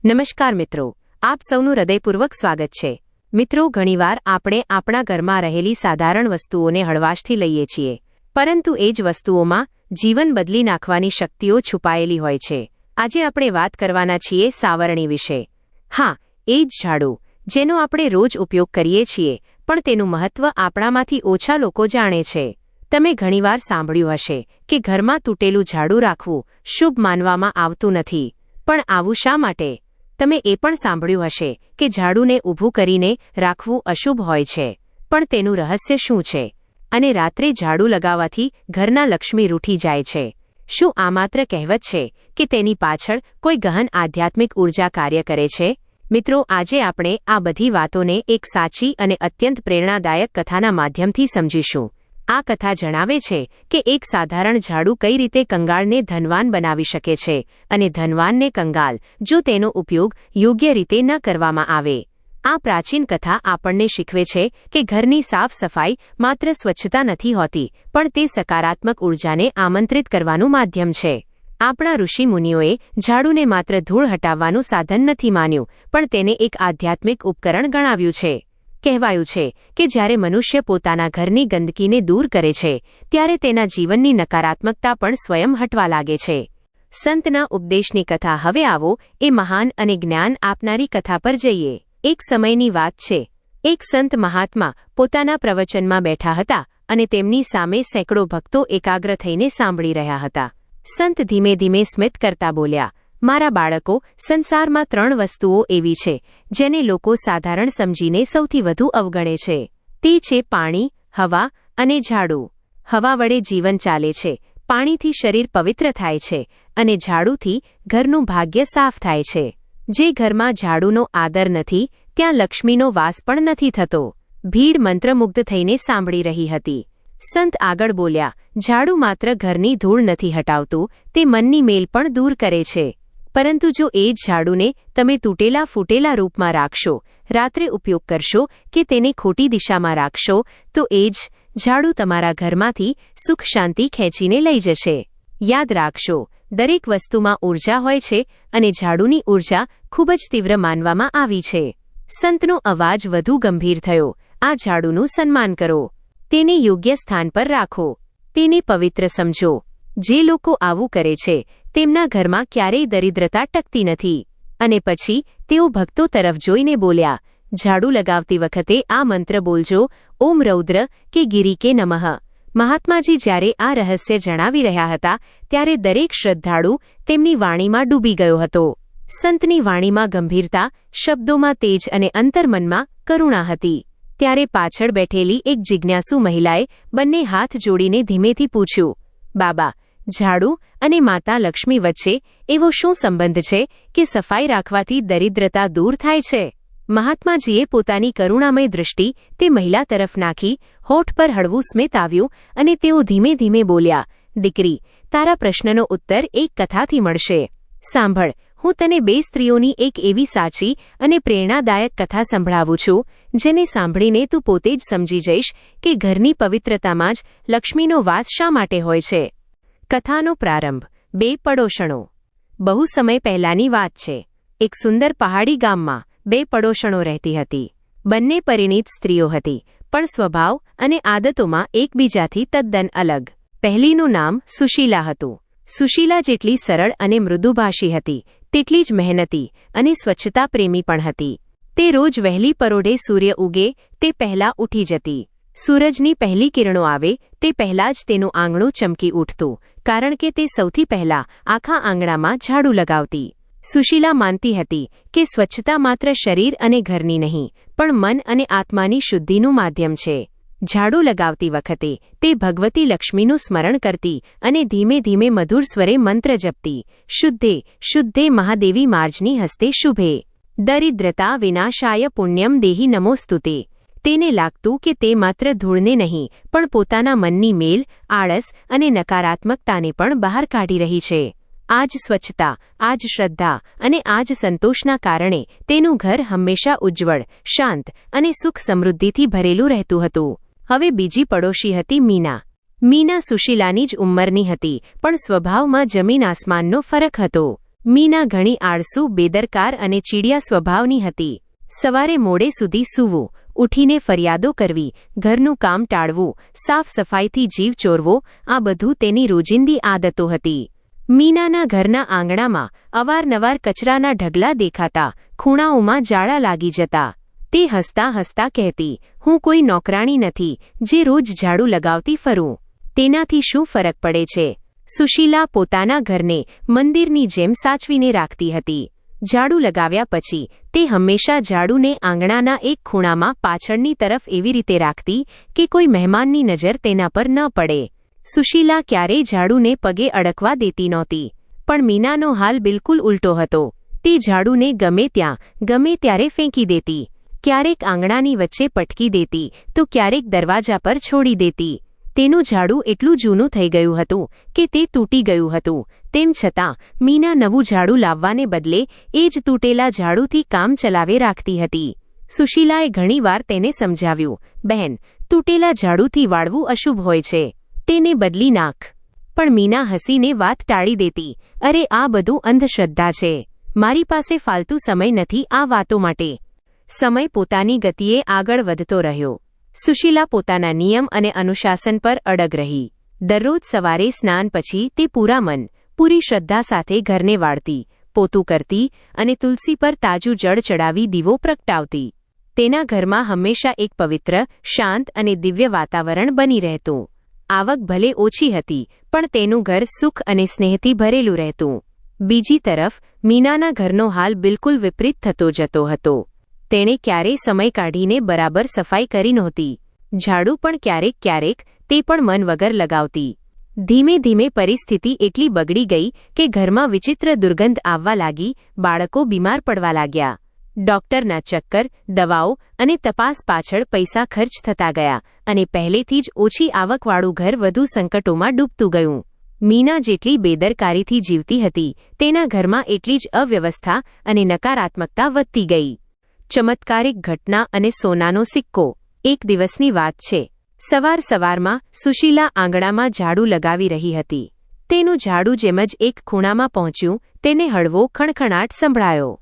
નમસ્કાર મિત્રો, આપ સૌનું હૃદયપૂર્વક સ્વાગત છે। મિત્રો, ઘણીવાર આપણે આપણા ઘરમાં રહેલી સાધારણ વસ્તુઓને હળવાશથી લઈએ છીએ, પરંતુ એ જ વસ્તુઓમાં જીવન બદલી નાખવાની શક્તિઓ છુપાયેલી હોય છે। આજે આપણે વાત કરવાના છીએ સાવરણી વિશે। હા, એ જ ઝાડુ જેનો આપણે રોજ ઉપયોગ કરીએ છીએ, પણ તેનું મહત્વ આપણામાંથી ઓછા લોકો જાણે છે। તમે ઘણીવાર સાંભળ્યું હશે કે ઘરમાં તૂટેલું ઝાડુ રાખવું શુભ માનવામાં આવતું નથી, પણ આવું શા માટે? તમે એ પણ સાંભળ્યું હશે કે ઝાડુને ઊભું કરીને રાખવું અશુભ હોય છે, પણ તેનું રહસ્ય શું છે? અને રાત્રે ઝાડુ લગાવવાથી ઘરના લક્ષ્મી રૂઠી જાય છે। શું આ માત્ર કહેવત છે કે તેની પાછળ કોઈ ગહન આધ્યાત્મિક ઊર્જા કાર્ય કરે છે? મિત્રો, આજે આપણે આ બધી વાતોને એક સાચી અને અત્યંત પ્રેરણાદાયક કથાના માધ્યમથી સમજીશું। આ કથા જણાવે છે કે એક સાધારણ ઝાડુ કઈ રીતે કંગાળને ધનવાન બનાવી શકે છે અને ધનવાનને કંગાલ જો તેનો ઉપયોગ યોગ્ય રીતે ન કરવામાં આવે। આ પ્રાચીન કથા આપણને શીખવે છે કે ઘરની સાફ સફાઈ માત્ર સ્વચ્છતા નથી હોતી, પણ તે સકારાત્મક ઊર્જાને આમંત્રિત કરવાનું માધ્યમ છે। આપણા ઋષિ મુનિઓએ ઝાડુને માત્ર ધૂળ હટાવવાનું સાધન નથી માન્યું, પણ તેને એક આધ્યાત્મિક ઉપકરણ ગણાવ્યું છે। કહેવાયું છે કે જ્યારે મનુષ્ય પોતાના ઘરની ગંદકીને દૂર કરે છે, ત્યારે તેના જીવનની નકારાત્મકતા પણ સ્વયં હટવા લાગે છે। સંતના ઉપદેશની કથા। હવે આવો એ મહાન અને જ્ઞાન આપનારી કથા પર જઈએ। એક સમયની વાત છે। એક સંત મહાત્મા પોતાના પ્રવચનમાં બેઠા હતા અને તેમની સામે સેંકડો ભક્તો એકાગ્ર થઈને સાંભળી રહ્યા હતા। સંત ધીમે ધીમે સ્મિત કરતા બોલ્યા, મારા બાળકો, સંસારમાં 3 વસ્તુઓ એવી છે જેને લોકો સાધારણ સમજીને સૌથી વધુ અવગણે છે। તે છે પાણી, હવા અને ઝાડુ। હવા વડે જીવન ચાલે છે, પાણીથી શરીર પવિત્ર થાય છે અને ઝાડુથી ઘરનું ભાગ્ય સાફ થાય છે। જે ઘરમાં ઝાડુનો આદર નથી, ત્યાં લક્ષ્મીનો વાસ પણ નથી થતો। ભીડ મંત્રમુગ્ધ થઈને સાંભળી રહી હતી। સંત આગળ બોલ્યા, ઝાડુ માત્ર ઘરની ધૂળ નથી હટાવતું, તે મનની મેલ પણ દૂર કરે છે। પરંતુ જો એ જ ઝાડુને તમે તૂટેલા ફૂટેલા રૂપમાં રાખશો, રાત્રે ઉપયોગ કરશો કે તેને ખોટી દિશામાં રાખશો, તો એ જ ઝાડુ તમારા ઘરમાંથી સુખ શાંતિ ખેંચીને લઈ જશે। યાદ રાખશો, દરેક વસ્તુમાં ઊર્જા હોય છે અને ઝાડુની ઊર્જા ખૂબ જ તીવ્ર માનવામાં આવી છે। સંતનો અવાજ વધુ ગંભીર થયો, આ ઝાડુનું સન્માન કરો, તેને યોગ્ય સ્થાન પર રાખો, તેને પવિત્ર સમજો। જે લોકો આવું કરે છે તેમના ઘરમાં ક્યારેય દરિદ્રતા ટકતી નથી। અને પછી તેઓ ભક્તો તરફ જોઈને બોલ્યા, ઝાડુ લગાવતી વખતે આ મંત્ર બોલજો, ઓમ રૌદ્ર કે ગિરી કે નમઃ। મહાત્માજી જ્યારે આ રહસ્ય જણાવી રહ્યા હતા, ત્યારે દરેક શ્રદ્ધાળુ તેમની વાણીમાં ડૂબી ગયો હતો। સંતની વાણીમાં ગંભીરતા, શબ્દોમાં તેજ અને અંતર્મનમાં કરુણા હતી। ત્યારે પાછળ બેઠેલી એક જિજ્ઞાસુ મહિલાએ બંને હાથ જોડીને ધીમેથી પૂછ્યું, બાબા, ઝાડુ અને માતા લક્ષ્મી વચ્ચે એવો શું સંબંધ છે કે સફાઈ રાખવાથી દરિદ્રતા દૂર થાય છે? મહાત્માજીએ પોતાની કરુણામય દૃષ્ટિ તે મહિલા તરફ નાખી, હોઠ પર હળવું સ્મિત આવ્યું અને તેઓ ધીમે ધીમે બોલ્યા, દીકરી, તારા પ્રશ્નનો ઉત્તર એક કથાથી મળશે। સાંભળ, હું તને 2 સ્ત્રીઓની એક એવી સાચી અને પ્રેરણાદાયક કથા સંભળાવું છું, જેને સાંભળીને તું પોતે જ સમજી જઈશ કે ઘરની પવિત્રતામાં જ લક્ષ્મીનો વાસ શા માટે હોય છે। કથાનો પ્રારંભ। 2 પડોશણો। બહુ સમય પહેલાની વાત છે। એક સુંદર પહાડી ગામમાં 2 પડોશણો રહેતી હતી। બંને પરિણીત સ્ત્રીઓ હતી, પણ સ્વભાવ અને આદતોમાં એકબીજાથી તદ્દન અલગ। પહેલીનું નામ સુશીલા હતું। સુશીલા જેટલી સરળ અને મૃદુભાષી હતી, તેટલી જ મહેનતી અને સ્વચ્છતા પ્રેમી પણ હતી। તે રોજ વહેલી પરોઢે સૂર્ય ઉગે તે પહેલા ઉઠી જતી। સૂરજની પહેલી કિરણો આવે તે પહેલાં જ તેનું આંગણું ચમકી ઉઠતું, કારણ કે તે સૌથી પહેલા આખા આંગણામાં ઝાડુ લગાવતી। સુશીલા માનતી હતી કે સ્વચ્છતા માત્ર શરીર અને ઘરની નહીં, પણ મન અને આત્માની શુદ્ધિનું માધ્યમ છે। ઝાડુ લગાવતી વખતે તે ભગવતી લક્ષ્મીનું સ્મરણ કરતી અને ધીમે ધીમે મધુર સ્વરે મંત્ર જપતી, શુદ્ધે શુદ્ધે મહાદેવી માર્જની હસ્તે શુભે, દરિદ્રતા વિનાશાય પુણ્યમ દેહી નમોસ્તુતે। તેને લાગતું કે તે માત્ર ધૂળને નહીં, પણ પોતાના મનની મેલ, આળસ અને નકારાત્મકતાને પણ બહાર કાઢી રહી છે। આ જ સ્વચ્છતા, આ જ શ્રદ્ધા અને આ જ સંતોષના કારણે તેનું ઘર હંમેશા ઉજ્જવળ, શાંત અને સુખ સમૃદ્ધિથી ભરેલું રહેતું હતું। હવે બીજી પડોશી હતી મીના। મીના સુશીલાની જ ઉંમરની હતી, પણ સ્વભાવમાં જમીન આસમાનનો ફરક હતો। મીના ઘણી આળસુ, બેદરકાર અને ચીડિયા સ્વભાવની હતી. સવારે મોડે સુધી સૂવું, ઉઠીને ફરિયાદો કરવી, ઘરનું કામ ટાળવું, સાફ સફાઈથી જીવ ચોરવો, આ બધું તેની રોજિંદી આદતો હતી. મીનાના ઘરના આંગણામાં અવારનવાર કચરાના ઢગલા દેખાતા, ખૂણાઓમાં જાળા લાગી જતા. તે હસતા હસતા કહેતી, હું કોઈ નોકરાણી નથી જે રોજ ઝાડુ લગાવતી ફરું. તેનાથી શું ફરક પડે છે? સુશીલા પોતાના ઘરને મંદિરની જેમ સાચવીને રાખતી હતી. ઝાડુ લગાવ્યા પછી તે હંમેશા ઝાડુને આંગણાના એક ખૂણામાં પાછળની તરફ એવી રીતે રાખતી કે કોઈ મહેમાનની નજર તેના પર ન પડે. સુશીલા ક્યારેય ઝાડુને પગે અડકવા દેતી નહોતી. પણ મીનાનો હાલ બિલકુલ ઉલટો હતો. તે ઝાડુને ગમે ત્યાં, ગમે ત્યારે ફેંકી દેતી. ક્યારેક આંગણાની વચ્ચે પટકી દેતી તો ક્યારેક દરવાજા પર છોડી દેતી. તેનું ઝાડુ એટલું જૂનું થઈ ગયું હતું કે તે તૂટી ગયું હતું. તેમ છતાં મીના નવું ઝાડુ લાવવાને બદલે એ જ તૂટેલા ઝાડુથી કામ ચલાવે રાખતી હતી. સુશીલાએ ઘણીવાર તેને સમજાવ્યું, બહેન, તૂટેલા ઝાડુથી વાળવું અશુભ હોય છે, તેને બદલી નાખ. પણ મીના હસીને વાત ટાળી દેતી, અરે આ બધું અંધશ્રદ્ધા છે. મારી પાસે ફાલતુ સમય નથી આ વાતો માટે. સમય પોતાની ગતિએ આગળ વધતો રહ્યો. સુશીલા પોતાના નિયમ અને અનુશાસન પર અડગ રહી. દરરોજ સવારે સ્નાન પછી તે પૂરા મન, પૂરી શ્રદ્ધા સાથે ઘરને વાળતી, પોતું કરતી અને તુલસી પર તાજું જળ ચડાવી દીવો પ્રગટાવતી. તેના ઘરમાં હંમેશા એક પવિત્ર, શાંત અને દિવ્ય વાતાવરણ બની રહેતું. આવક ભલે ઓછી હતી, પણ તેનું ઘર સુખ અને સ્નેહથી ભરેલું રહેતું. બીજી તરફ મીનાના ઘરનો હાલ બિલકુલ વિપરીત થતો જતો હતો. તેણે ક્યારેય સમય કાઢીને બરાબર સફાઈ કરી નહોતી. ઝાડુ પણ ક્યારેક ક્યારેક, તે પણ મન વગર લગાવતી. ધીમે ધીમે પરિસ્થિતિ એટલી બગડી ગઈ કે ઘરમાં વિચિત્ર દુર્ગંધ આવવા લાગી, બાળકો બીમાર પડવા લાગ્યા. ડોક્ટરના ચક્કર, દવાઓ અને તપાસ પાછળ પૈસા ખર્ચ થતા ગયા અને પહેલેથી જ ઓછી આવકવાળું ઘર વધુ સંકટોમાં ડૂબતું ગયું. મીના જેટલી બેદરકારીથી જીવતી હતી, તેના ઘરમાં એટલી જ અવ્યવસ્થા અને નકારાત્મકતા વધતી ગઈ. ચમત્કારિક ઘટના અને સોનાનો સિક્કો. એક દિવસની વાત છે. સવારમાં સુશીલા આંગણામાં ઝાડુ લગાવી રહી હતી. તેનું ઝાડુ જેમ જ એક ખૂણામાં પહોંચ્યું, તેને હળવો ખણખણાટ સંભળાયો.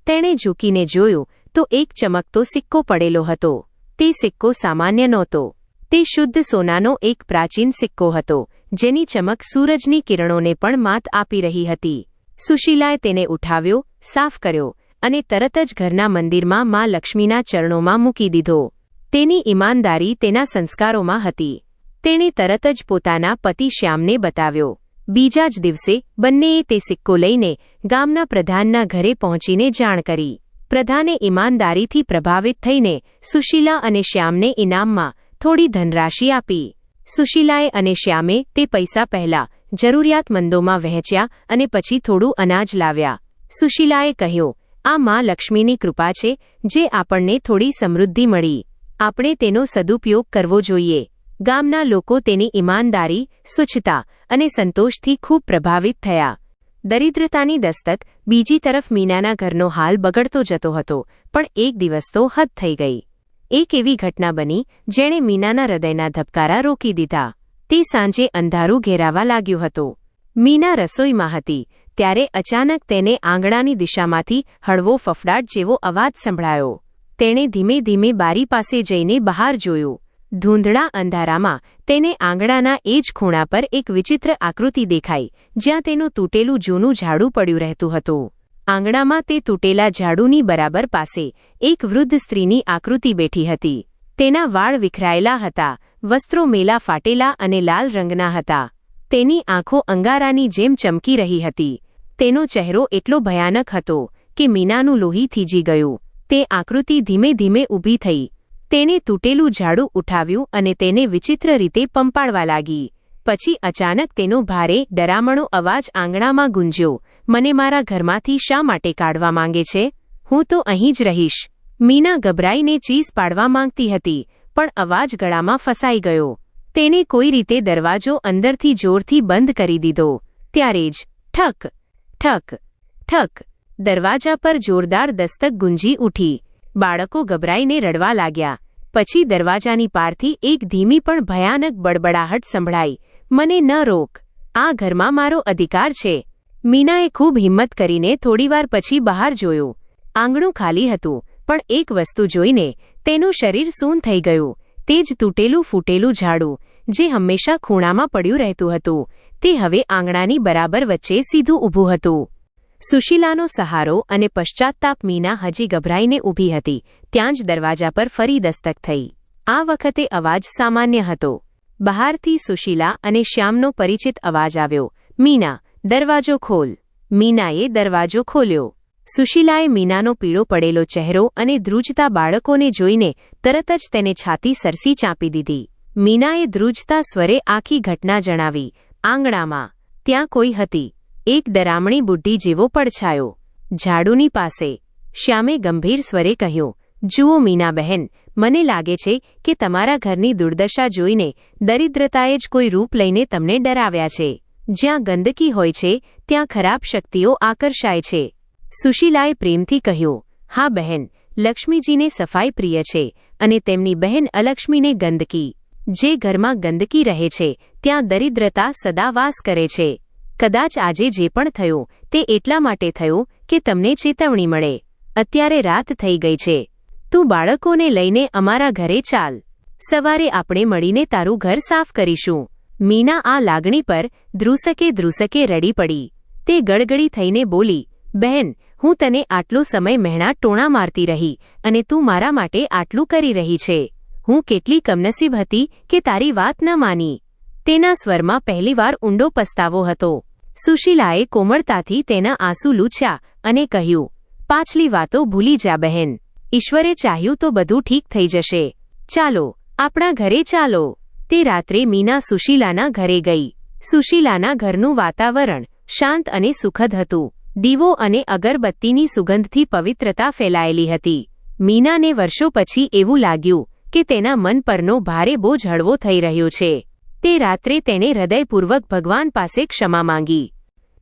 તેણે ઝૂકીને જોયું તો એક ચમકતો સિક્કો પડેલો હતો. તે સિક્કો સામાન્ય નહોતો. તે શુદ્ધ સોનાનો એક પ્રાચીન સિક્કો હતો, જેની ચમક સૂરજની કિરણોને પણ માત આપી રહી હતી. સુશીલાએ તેને ઉઠાવ્યો, સાફ કર્યો અને તરત જ ઘરના મંદિરમાં માં લક્ષ્મીના ચરણોમાં મૂકી દીધો. તેની ઈમાનદારી તેના સંસ્કારોમાં હતી. તેણે તરત જ પોતાના પતિ શ્યામને બતાવ્યો. બીજા જ દિવસે બંનેએ તે સિક્કો લઈને ગામના પ્રધાનના ઘરે પહોંચીને જાણ કરી. પ્રધાને ઈમાનદારીથી પ્રભાવિત થઈને સુશીલા અને શ્યામને ઇનામમાં થોડી ધનરાશિ આપી. સુશીલાએ અને શ્યામે તે પૈસા પહેલા જરૂરિયાતમંદોમાં વહેંચ્યા અને પછી થોડું અનાજ લાવ્યા. સુશીલાએ કહ્યું, આ માં લક્ષ્મીની કૃપા છે જે આપણને થોડી સમૃદ્ધિ મળી. આપણે તેનો સદુપયોગ કરવો જોઈએ. ગામના લોકો તેની ઈમાનદારી, સ્વચ્છતા અને સંતોષથી ખૂબ પ્રભાવિત થયા. દરિદ્રતાની દસ્તક. બીજી તરફ મીનાના ઘરનો હાલ બગડતો જતો હતો, પણ એક દિવસ તો હદ થઈ ગઈ. એક એવી ઘટના બની જેણે મીનાના હૃદયના ધબકારા રોકી દીધા. તે સાંજે અંધારું ઘેરાવા લાગ્યું હતું. મીના રસોઈમાં હતી ત્યારે અચાનક તેને આંગણાની દિશામાંથી હળવો ફફડાટ જેવો અવાજ સંભળાયો. તેણે ધીમે ધીમે બારી પાસે જઈને બહાર જોયું. ધૂંધળા અંધારામાં તેને આંગણાના એ જ ખૂણા પર એક વિચિત્ર આકૃતિ દેખાઈ, જ્યાં તેનું તૂટેલું જૂનું ઝાડુ પડ્યું રહેતું હતું. આંગણામાં તે તૂટેલા ઝાડુની બરાબર પાસે એક વૃદ્ધ સ્ત્રીની આકૃતિ બેઠી હતી. તેના વાળ વિખરાયેલા હતા, વસ્ત્રો મેલા ફાટેલા અને લાલ રંગના હતા. તેની આંખો અંગારાની જેમ ચમકી રહી હતી. તેનો ચહેરો એટલો ભયાનક હતો કે મીનાનું લોહી થીજી ગયું. તે આકૃતિ ધીમે ધીમે ઊભી થઈ. તેણે તૂટેલું ઝાડુ ઉઠાવ્યું અને તેને વિચિત્ર રીતે પંપાળવા લાગી. પછી અચાનક તેનો ભારે, ડરામણો અવાજ આંગણામાં ગુંજ્યો, મને મારા ઘરમાંથી શા માટે કાઢવા માંગે છે? હું તો અહીં જ રહીશ. મીના ગભરાઈને ચીસ પાડવા માંગતી હતી, પણ અવાજ ગળામાં ફસાઈ ગયો. તેણે કોઈ રીતે દરવાજો અંદરથી જોરથી બંધ કરી દીધો. ત્યારે જ ઠક ઠક ઠક દરવાજા પર જોરદાર દસ્તક ગુંજી ઉઠી. બાળકો ગભરાઈને રડવા લાગ્યા. પછી દરવાજાની પારથી એક ધીમી પણ ભયાનક બડબડાહટ સંભળાઈ, મને ન રોક, આ ઘરમાં મારો અધિકાર છે. મીનાએ ખૂબ હિંમત કરીને થોડીવાર પછી બહાર જોયું. આંગણું ખાલી હતું, પણ એક વસ્તુ જોઈને તેનું શરીર સૂન થઈ ગયું. તે જ તૂટેલું ફૂટેલું ઝાડું, જે હંમેશા ખૂણામાં પડ્યું રહેતું હતું, તે હવે આંગણાની બરાબર વચ્ચે સીધું ઊભું હતું. સુશીલાનો સહારો અને પશ્ચાત્તાપ. મીના હજી ગભરાઈને ઊભી હતી ત્યાં જ દરવાજા પર ફરી દસ્તક થઈ. આ વખતે અવાજ સામાન્ય હતો. બહારથી સુશીલા અને શ્યામનો પરિચિત અવાજ આવ્યો. મીના, દરવાજો ખોલ. મીનાએ દરવાજો ખોલ્યો. સુશીલાએ મીનાનો પીળો પડેલો ચહેરો અને ધ્રુજતા બાળકોને જોઈને તરત જ તેને છાતી સરસી ચાંપી દીધી. મીનાએ ધ્રુજતા સ્વરે આખી ઘટના જણાવી. આંગણામાં ત્યાં કોઈ હતી, એક ડરામણી બુઢી જેવો પડછાયો, ઝાડુની પાસે. શ્યામે ગંભીર સ્વરે કહ્યું, જુઓ મીના બહેન, મને લાગે છે કે તમારા ઘરની દુર્દશા જોઈને દરિદ્રતાએ જ કોઈ રૂપ લઈને તમને ડરાવ્યા છે. જ્યાં ગંદકી હોય છે ત્યાં ખરાબ શક્તિઓ આકર્ષાય છે. સુશીલાએ પ્રેમથી કહ્યું, હા બહેન, લક્ષ્મીજીને સફાઈ પ્રિય છે અને તેમની બહેન અલક્ષ્મીને ગંદકી. જે ઘરમાં ગંદકી રહે છે ત્યાં દરિદ્રતા સદા વાસ કરે છે. કદાચ આજે જે પણ થયું તે એટલા માટે થયું કે તમને ચેતવણી મળે. અત્યારે રાત થઈ ગઈ છે. તું બાળકોને લઈને અમારા ઘરે ચાલ. સવારે આપણે મળીને તારું ઘર સાફ કરીશું. મીના આ લાગણી પર ધ્રુસકે રડી પડી. તે ગળગળી થઈને બોલી, બહેન, હું તને આટલો સમય મહેણા ટોણા મારતી રહી અને તું મારા માટે આટલું કરી રહી છે. હું કેટલી કમનસીબ હતી કે તારી વાત ન માની. તેના સ્વરમાં પહેલીવાર ઊંડો પસ્તાવો હતો. સુશીલાએ કોમળતાથી તેના આંસુ લૂછ્યા અને કહ્યું, પાછલી વાતો ભૂલી જા બહેન. ઈશ્વરે ચાહ્યું તો બધું ઠીક થઈ જશે. ચાલો, આપણા ઘરે ચાલો. તે રાત્રે મીના સુશીલાના ઘરે ગઈ. સુશીલાના ઘરનું વાતાવરણ શાંત અને સુખદ હતું. દીવો અને અગરબત્તીની સુગંધથી પવિત્રતા ફેલાયેલી હતી. મીનાને વર્ષો પછી એવું લાગ્યું કે તેના મન પરનો ભારે બોજ હળવો થઈ રહ્યો છે. તે રાત્રે તેણે હૃદયપૂર્વક ભગવાન પાસે ક્ષમા માંગી.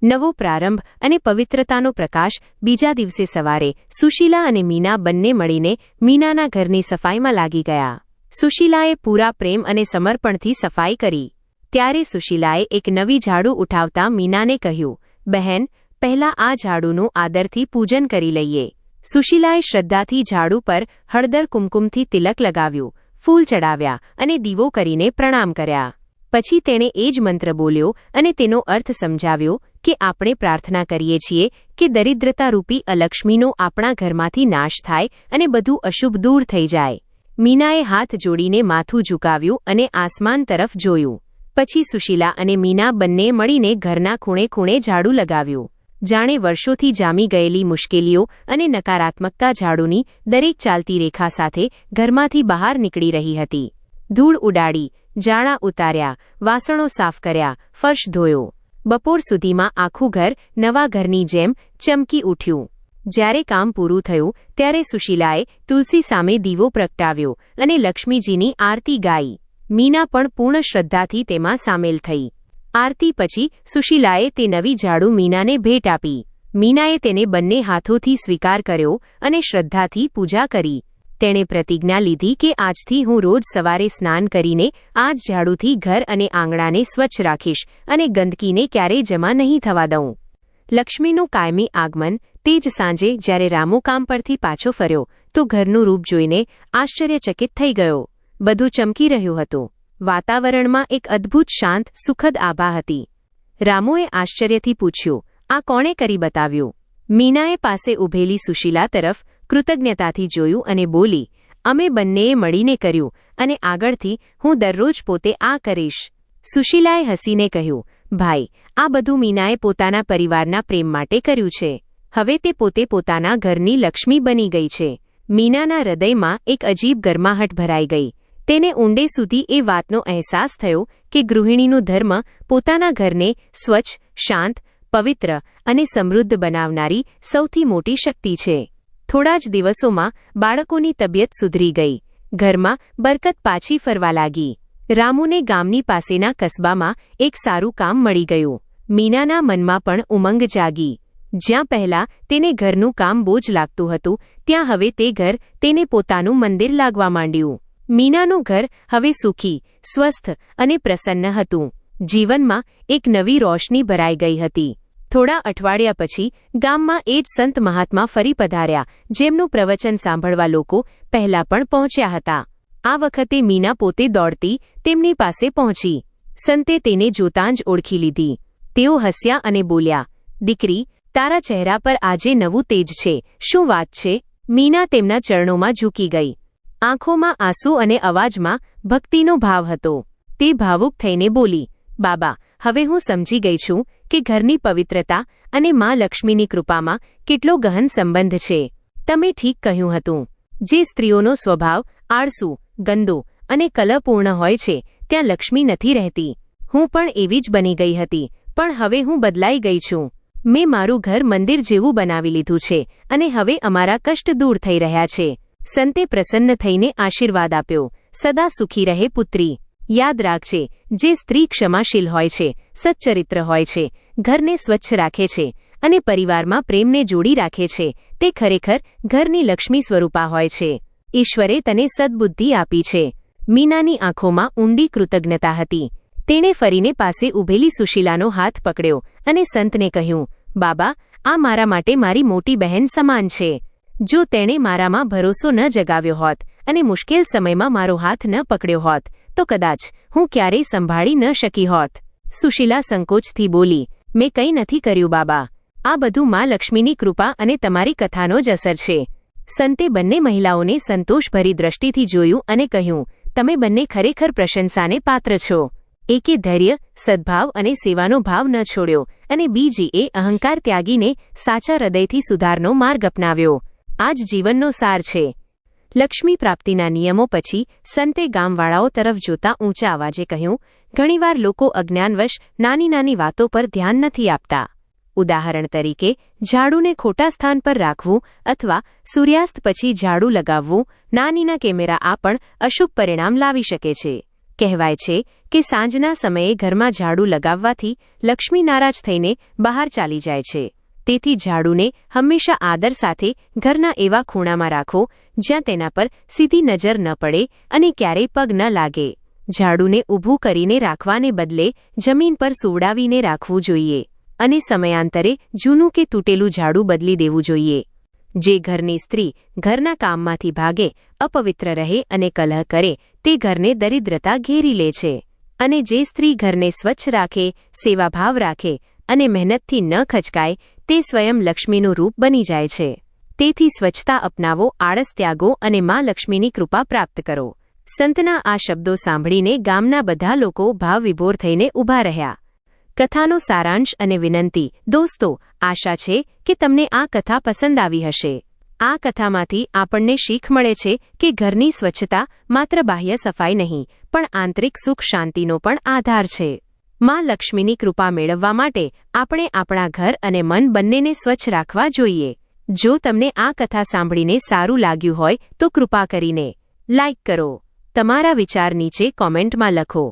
નવો પ્રારંભ અને પવિત્રતાનો પ્રકાશ. બીજા દિવસે સવારે સુશીલા અને મીના બંને મળીને મીનાના ઘરની સફાઈમાં લાગી ગયા. સુશીલાએ પૂરા પ્રેમ અને સમર્પણથી સફાઈ કરી. ત્યારે સુશીલાએ એક નવી ઝાડુ ઉઠાવતા મીનાને કહ્યું, બહેન, પહેલા આ ઝાડુનું આદરથી પૂજન કરી લઈએ. સુશીલાએ શ્રદ્ધાથી ઝાડુ પર હળદર કુમકુમથી તિલક લગાવ્યું, ફૂલ ચડાવ્યા અને દીવો કરીને પ્રણામ કર્યા. પછી તેણે એ જ મંત્ર બોલ્યો અને તેનો અર્થ સમજાવ્યો કે આપણે પ્રાર્થના કરીએ છીએ કે દરિદ્રતારૂપી અલક્ષ્મીનો આપણા ઘરમાંથી નાશ થાય અને બધું અશુભ દૂર થઈ જાય. મીનાએ હાથ જોડીને માથું ઝુકાવ્યું અને આસમાન તરફ જોયું. પછી સુશીલા અને મીના બંને મળીને ઘરના ખૂણે ખૂણે ઝાડુ લગાવ્યું. જાણે વર્ષોથી જામી ગયેલી મુશ્કેલીઓ અને નકારાત્મકતા ઝાડુની દરેક ચાલતી રેખા સાથે ઘરમાંથી બહાર નીકળી રહી હતી. ધૂળ ઉડાડી, જાળા ઉતાર્યા, વાસણો સાફ કર્યા, ફર્શ ધોયો. બપોર સુધીમાં આખું ઘર નવા ઘરની જેમ ચમકી ઉઠ્યું. જ્યારે કામ પૂરું થયું ત્યારે સુશીલાએ તુલસી સામે દીવો પ્રગટાવ્યો અને લક્ષ્મીજીની આરતી ગાઈ. મીના પણ પૂર્ણ શ્રદ્ધાથી તેમાં સામેલ થઈ. આરતી પછી સુશીલાએ તે નવી ઝાડુ મીનાને ભેટ આપી. મીનાએ તેને બંને હાથોથી સ્વીકાર કર્યો અને શ્રદ્ધાથી પૂજા કરી. તેણે પ્રતિજ્ઞા લીધી કે આજથી હું રોજ સવારે સ્નાન કરીને આ જ ઝાડુથી ઘર અને આંગણાને સ્વચ્છ રાખીશ અને ગંદકીને ક્યારેય જમા નહીં થવા દઉં. લક્ષ્મીનું કાયમી આગમન. તે જ સાંજે જ્યારે રામુ કામ પરથી પાછો ફર્યો તો ઘરનું રૂપ જોઈને આશ્ચર્યચકિત થઈ ગયો. બધું ચમકી રહ્યું હતું. વાતાવરણમાં એક અદ્ભુત શાંત, સુખદ આભા હતી. રામુએ આશ્ચર્યથી પૂછ્યું, આ કોણે કરી બતાવ્યું? મીનાએ પાસે ઊભેલી સુશીલા તરફ કૃતજ્ઞતાથી જોયું અને બોલી, અમે બંનેએ મળીને કર્યું અને આગળથી હું દરરોજ પોતે આ કરીશ. સુશીલાએ હસીને કહ્યું, ભાઈ, આ બધું મીનાએ પોતાના પરિવારના પ્રેમ માટે કર્યું છે. હવે તે પોતે પોતાના ઘરની લક્ષ્મી બની ગઈ છે. મીનાના હૃદયમાં એક અજીબ ગરમાહટ ભરાઈ ગઈ. તેને ઊંડે સુધી એ વાતનો અહેસાસ થયો કે ગૃહિણીનું ધર્મ પોતાના ઘરને સ્વચ્છ, શાંત, પવિત્ર અને સમૃદ્ધ બનાવનારી સૌથી મોટી શક્તિ છે. થોડા જ દિવસોમાં બાળકોની તબિયત સુધરી ગઈ. ઘરમાં બરકત પાછી ફરવા લાગી. રામુને ગામની પાસેના કસ્બામાં એક સારું કામ મળી ગયું. મીનાના મનમાં પણ ઉમંગ જાગી. જ્યાં પહેલા તેને ઘરનું કામ બોજ લાગતું હતું ત્યાં હવે તે ઘર તેને પોતાનું મંદિર લાગવા માંડ્યું. મીનાનું ઘર હવે સુખી, સ્વસ્થ અને પ્રસન્ન હતું. જીવનમાં એક નવી રોશની ભરાઈ ગઈ હતી. થોડા અઠવાડિયા પછી ગામમાં એ જ સંત મહાત્મા ફરી પધાર્યા, જેમનું પ્રવચન સાંભળવા લોકો પહેલા પણ પહોંચ્યા હતા. આ વખતે મીના પોતે દોડતી તેમની પાસે પહોંચી. સંતે તેને જોતાં જ ઓળખી લીધી. તેઓ હસ્યા અને બોલ્યા, દીકરી, તારા ચહેરા પર આજે નવું તેજ છે, શું વાત છે? મીના તેમના ચરણોમાં ઝૂકી ગઈ. આંખોમાં આંસુ અને અવાજમાં ભક્તિનો ભાવ હતો. તે ભાવુક થઈને બોલી, બાબા, હવે હું સમજી ગઈ છું કે ઘરની પવિત્રતા અને મા લક્ષ્મીની કૃપામાં કેટલો ગહન સંબંધ છે. તમે ઠીક કહ્યું હતું. જે સ્ત્રીઓનો સ્વભાવ આળસુ, ગંદો અને કલહપૂર્ણ હોય છે ત્યાં લક્ષ્મી નથી રહેતી. હું પણ એવી જ બની ગઈ હતી, પણ હવે હું બદલાઈ ગઈ છું. મેં મારું ઘર મંદિર જેવું બનાવી લીધું છે અને હવે અમારા કષ્ટ દૂર થઈ રહ્યા છે. સંતે પ્રસન્ન થઈને આશીર્વાદ આપ્યો, સદા સુખી રહે પુત્રી. યાદ રાખજે, જે સ્ત્રી ક્ષમાશીલ હોય છે, સચ્ચરિત્ર હોય છે, ઘરને સ્વચ્છ રાખે છે અને પરિવારમાં પ્રેમને જોડી રાખે છે, તે ખરેખર ઘરની લક્ષ્મી સ્વરૂપા હોય છે. ઈશ્વરે તને સદબુદ્ધિ આપી છે. મીનાની આંખોમાં ઊંડી કૃતજ્ઞતા હતી. તેણે ફરીને પાસે ઊભેલી સુશીલાનો હાથ પકડ્યો અને સંતને કહ્યું, બાબા, આ મારા માટે મારી મોટી બહેન સમાન છે. જો તેણે મારામાં ભરોસો ન જગાવ્યો હોત અને મુશ્કેલ સમયમાં મારો હાથ ન પકડ્યો હોત તો કદાચ હું ક્યારેય સંભાળી ન શકી હોત. સુશીલા સંકોચથી બોલી, મેં કંઈ નથી કર્યું બાબા. આ બધું મા લક્ષ્મીની કૃપા અને તમારી કથાનો જ અસર છે. સંતે બંને મહિલાઓને સંતોષભરી દ્રષ્ટિથી જોયું અને કહ્યું, તમે બંને ખરેખર પ્રશંસાને પાત્ર છો. એકે ધૈર્ય, સદ્ભાવ અને સેવાનો ભાવ ન છોડ્યો અને બીજીએ અહંકાર ત્યાગીને સાચા હૃદયથી સુધારનો માર્ગ અપનાવ્યો. આ જ જીવનનો સાર છે. લક્ષ્મી પ્રાપ્તિના નિયમો પછી સંતે ગામવાળાઓ તરફ જોતા ઊંચા અવાજે કહ્યું, ઘણીવાર લોકો અજ્ઞાનવશ નાની નાની વાતો પર ધ્યાન નથી આપતા. ઉદાહરણ તરીકે, ઝાડુને ખોટા સ્થાન પર રાખવું અથવા સૂર્યાસ્ત પછી ઝાડુ લગાવવું. નાનીના કેમેરા આ પણ અશુભ પરિણામ લાવી શકે છે. કહેવાય છે કે સાંજના સમયે ઘરમાં ઝાડુ લગાવવાથી લક્ષ્મી નારાજ થઈને બહાર ચાલી જાય છે. તેથી ઝાડુને હંમેશા આદર સાથે ઘરના એવા ખૂણામાં રાખો જ્યાં તેના પર સીધી નજર ન પડે અને ક્યારેય પગ ન લાગે. ઝાડુને ઊભું કરીને રાખવાને બદલે જમીન પર સુવડાવીને રાખવું જોઈએ અને સમયાંતરે જૂનું કે તૂટેલું ઝાડુ બદલી દેવું જોઈએ. જે ઘરની સ્ત્રી ઘરના કામમાંથી ભાગે, અપવિત્ર રહે અને કલહ કરે, તે ઘરને દરિદ્રતા ઘેરી લે છે. અને જે સ્ત્રી ઘરને સ્વચ્છ રાખે, સેવાભાવ રાખે અને મહેનતથી ન ખચકાય, તે સ્વયં લક્ષ્મીનું રૂપ બની જાય છે. તેથી સ્વચ્છતા અપનાવો, આળસ ત્યાગો અને મા લક્ષ્મીની કૃપા પ્રાપ્ત કરો. સંતના આ શબ્દો સાંભળીને ગામના બધા લોકો ભાવવિભોર થઈને ઊભા રહ્યા. કથાનો સારાંશ અને વિનંતી. દોસ્તો, આશા છે કે તમને આ કથા પસંદ આવી હશે. આ કથામાંથી આપણને શીખ મળે છે કે ઘરની સ્વચ્છતા માત્ર બાહ્ય સફાઈ નહીં, પણ આંતરિક સુખ શાંતિનો પણ આધાર છે. મા લક્ષ્મીની કૃપા મેળવવા માટે આપણે આપણા ઘર અને મન બંનેને સ્વચ્છ રાખવા જોઈએ. જો તમને આ કથા સાંભળીને સારું લાગ્યું હોય તો કૃપા કરીને લાઇક કરો. તમારા વિચાર નીચે કોમેન્ટમાં લખો.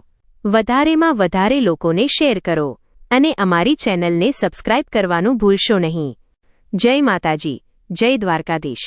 વધારેમાં વધારે લોકોને શેર કરો અને અમારી ચેનલને સબસ્ક્રાઇબ કરવાનું ભૂલશો નહીં. જય માતાજી, જય દ્વારકાધીશ.